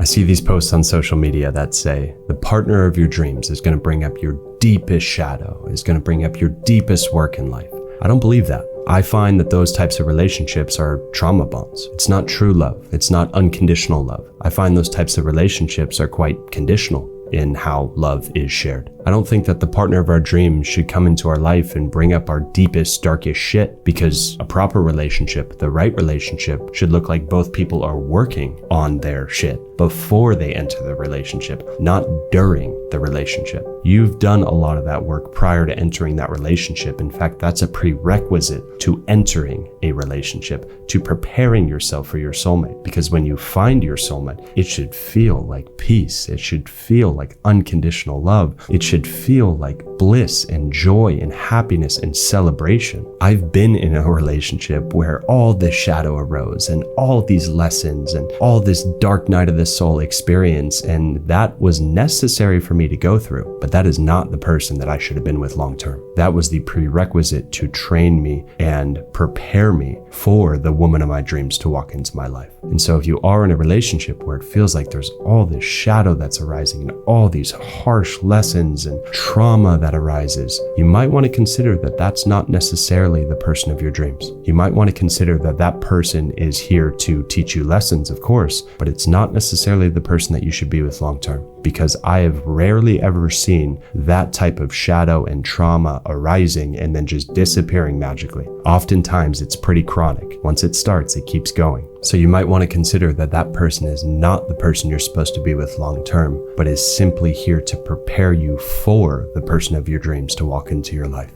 I see these posts on social media that say, the partner of your dreams is going to bring up your deepest shadow, is going to bring up your deepest work in life. I don't believe that. I find that those types of relationships are trauma bonds. It's not true love. It's not unconditional love. I find those types of relationships are quite conditional in how love is shared. I don't think that the partner of our dreams should come into our life and bring up our deepest, darkest shit, because a proper relationship, the right relationship, should look like both people are working on their shit before they enter the relationship, not during the relationship. You've done a lot of that work prior to entering that relationship. In fact, that's a prerequisite to entering a relationship, to preparing yourself for your soulmate. Because when you find your soulmate, it should feel like peace. It should feel like unconditional love. It should feel like bliss and joy and happiness and celebration. I've been in a relationship where all this shadow arose and all these lessons and all this dark night of the soul experience, and that was necessary for me to go through. But that is not the person that I should have been with long term. That was the prerequisite to train me and prepare me for the woman of my dreams to walk into my life. And so if you are in a relationship where it feels like there's all this shadow that's arising and all these harsh lessons and trauma that arises, you might want to consider that that's not necessarily the person of your dreams. You might want to consider that that person is here to teach you lessons, of course, but it's not necessarily the person that you should be with long term. Because I have rarely ever seen that type of shadow and trauma arising and then just disappearing magically. Oftentimes it's pretty chronic. Once it starts, it keeps going. So you might want to consider that that person is not the person you're supposed to be with long term, but is simply here to prepare you for the person of your dreams to walk into your life.